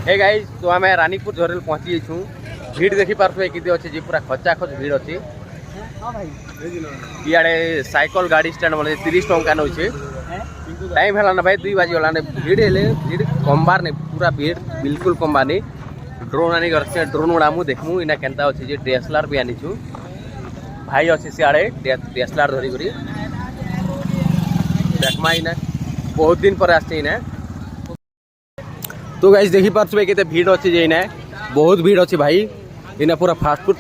Hey guys तो आम रानीपुर झरेल पहुँची छूँ भीड़ देखी पार्थे कि अच्छे जी पूरा खचा खच भीड़ अच्छी इे साइकल गाड़ी स्टैंड मतलब 30 टंका नौ टाइम है ना भाई 2 बजे गलाने भीड़ भीड़ कमबार नहीं पूरा भीड़ बिल्कुल कमबार नहीं ड्रोन आनी ड्रोन उड़ामु देखमु इना केनता अच्छे जे डीएसएलआर भी आनी छू भाई अच्छे सियाड़े डीएसएलआर धरिक देखमा इना बहुत दिन पर आसते इना तो गाइस देखी पार्थे केते भीड़ अच्छे जे इना बहुत भीड़ अच्छे भाई इना पूरा फास्टफुड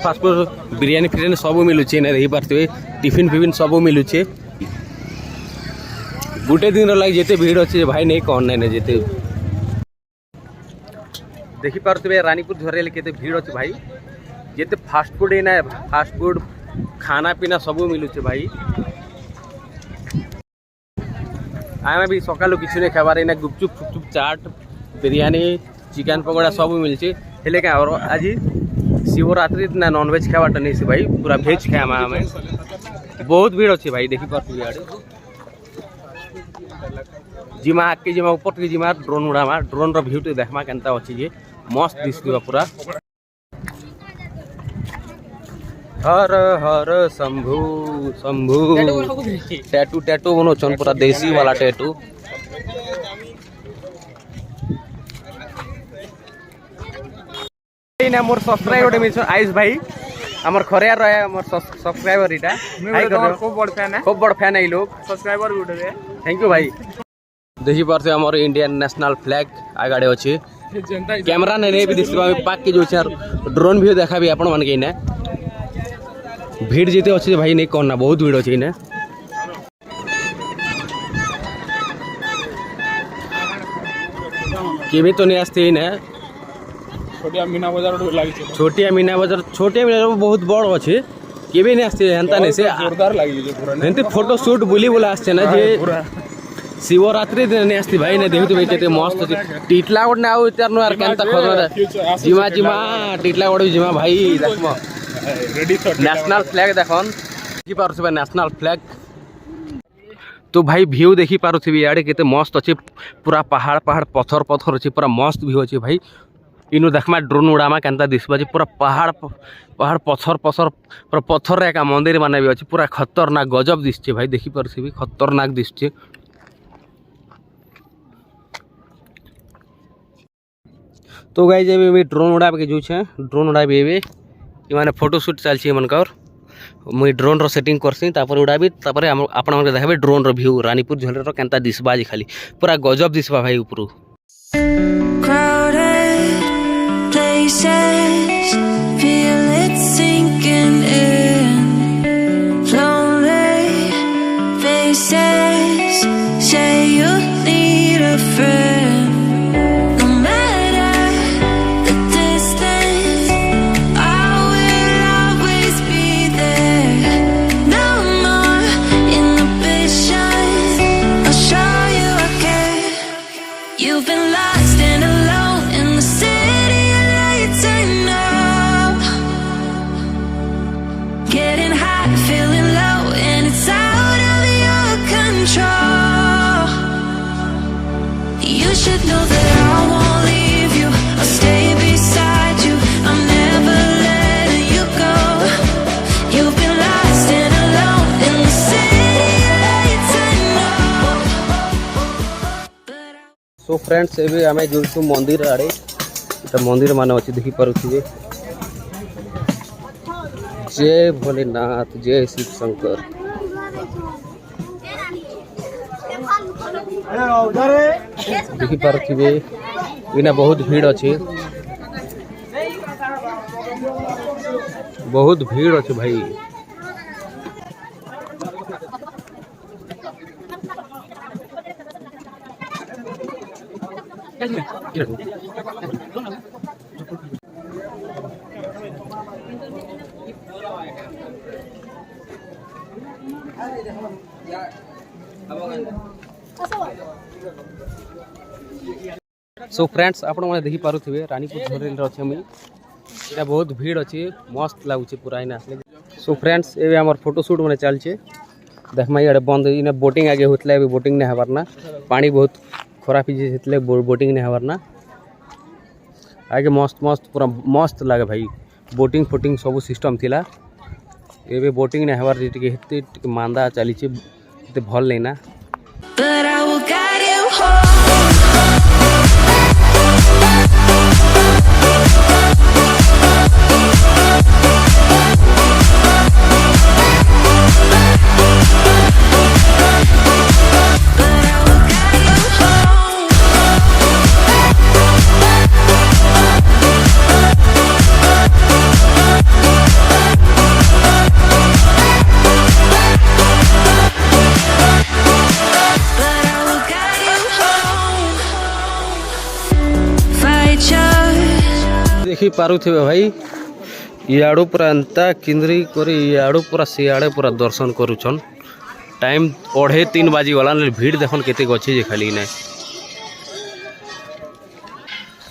बिरियानी फिरियानी सब मिलूचे इना देखी पार्थे टिफिन फिफिन सब मिलूचे गोटे दिन लगे जिते भीड़ अच्छे भाई नहीं कौन ना जिते देखी पार्थे रानीपुर झरेल केते भीड़ अच्छे भाई जिते फास्टफुड इना फास्टफुड खाना पीना सब मिलूचे भाई आम भी सकालू किसी नहीं खाबार इना गुपचुप फुपचुप चाट बिरियानी चिकन पकोड़ा सब मिलचे हेले क्या आज शिवरात्रि ना नॉनवेज खावाटा नहीं से भाई पूरा भेज खामा आम बहुत भीड़ अच्छे भाई देखी पार्थे जिमा आगे जिमा ऊपर के जिमा ड्रोन उड़ामा ड्रोन रो व्यू तो देखमा केनता अच्छी जे मस्त दिसबा पूरा हर हर शंभु शंभु टैटू टैटू बनोचन पूरा देसी वाला टैटू ना मोर सब्सक्राइबर मिल आयुष भाई हमर खरियार रहे हमर सब्सक्राइबर इटा हाय कर खूब बड़ फैन है लोग सब्सक्राइबर भी उठे थैंक यू भाई देखि पारसे हमर इंडियन नेशनल फ्लैग आगाडे अछि कैमरा नै भी दिसबा पाक के जो छै ड्रोन भी देखा भी आपण मन के ने भीड़ जीते अच्छे भाई नहीं कहना बहुत भीड़ अच्छे इन्हें केमी तो नहीं आसते इन्हें छोटिया मीना बाजार बहुत बड़ अच्छे केमी नहीं आसते हेंता नहीं से जोरदार लगी फोटो शूट बुली बोला आसते ना जे शिवरात्रि दिन नहीं आसती भाई ने देखु भाई केते मस्त अछि टिटलागढ़ ने आउ इतर यार केनता खजना जिमा जिमा टिटलागढ़ जिमा भाई देखमो नेशनल फ्लैग देखन देखी पारछबे नेशनल फ्लैग तो भाई व्यू देखी पारछबे याडे केते मस्त अछि पूरा पहाड़ पहाड़ पत्थर पत्थर अछि पूरा मस्त व्यू अछि भाई इनु देखमा ड्रोन उड़ामा केनता दिसबा जे पूरा पहाड़ पहाड़ पत्थर पत्थर पूरा पत्थर रे का मंदिर माने भी अछि पूरा खतरनाक गजब दिसछे भाई देखी पारछबे खतरनाक दिसछे तो गाइस जे ड्रोन उड़ाबे के जो छे ड्रोन उड़ाबे एबे इमाने फोटोशूट चलछि मनकर मुई ड्रोन रो सेटिंग करसी तापर उड़ाबी तापर आपण मन देखाबे ड्रोन रो व्यू रानीपुर झरेल रो केनता दिसबा जे खाली पूरा गजब दिसबा भाई ऊपरू You've been lost and alone in the city of lights. I know, getting high, feeling low, and it's out of your control. You should know that I won't leave you. I'll stay beside you. I'm never letting you go. You've been lost and alone in the city of lights. I know. So friends एबे आमे जोछु मंदिर आड़े एटा मंदिर माने अछि देखि पारुथिबे जय भोलेनाथ जय शिव शंकर देखि पारुथिबे बिना बहुत भीड़ अछि भाई सो फ्रेंड्स आपण माने देखि पारुथिबे रानीपुर झरेल रे अछि हम एटा बहुत भीड़ अछि मस्त लागुचे पूरा इना आसले सो फ्रेंड्स एबे हमर फोटो शूट माने चलचे देखमा इडे बंद इने बोटिंग आगे होतले अभी बोटिंग ने हबार ना पानी बहुत खराब ही जेतले बोटिंग ने हबार ना आगे मस्त मस्त पूरा मस्त लगे भाई बोटिंग फोटिंग सब सिस्टम थिला एबे बोटिंग नहीं हवार टिके मांदा चली भल नहीं ना But I will guide you home. But I will guide you home. But I will guide you home. Fight your देखी पारू थे भाई इयाड़ू पूरा अंता किंद्री करी इयाड़ू पूरा सियाड़े पूरा दर्शन करुछन टाइम 2:30 बाजी वाला भीड़ देखन केते गछि जे खाली नै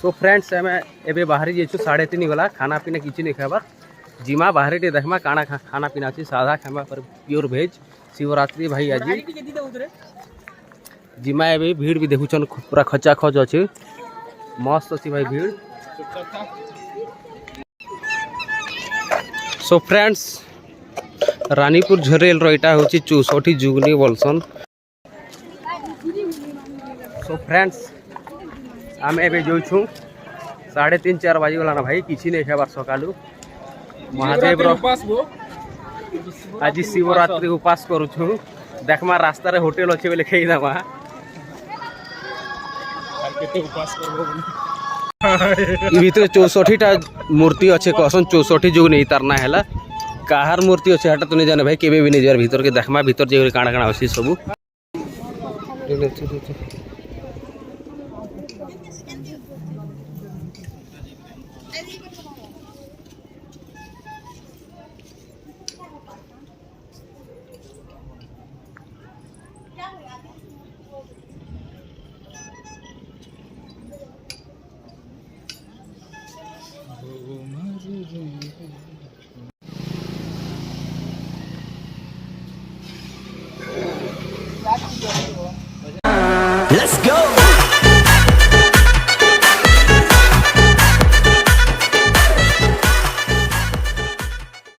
सो फ्रेंड्स हमें एबे बाहरी जेछु 3:30 गला खाना पीना किछि नै खाबार जिमा बाहरी टे देखमा काना खाना पीना अछि सादा खामा पर प्योर वेज शिवरात्रि भाई आज जिमा एबे भीड़ भी देखुछन पूरा खचा खच अछि मस्त अछि भाई भीड़ सो फ्रेंड्स रानीपुर झरेल रईटा हूँ 64 जुगनी बोलसन सो फ्रेंड्स आम ए जो 3:30-4 बाजी गला ना भाई किसी नहीं खाबार सकालू महादेव आज शिवरात्रि उपास करुछु देखमा रास्ता रे होटल अच्छे बोले खाई दमा भीतर 64टा मूर्ति अच्छे कहसन 64 जुग नहीं तारना है कहार मूर्ति अच्छे हटा तो नहीं जाने भाई केबे भी नहीं जाए भीतर के देखमा भीतर जे काଣା काଣା अछि सब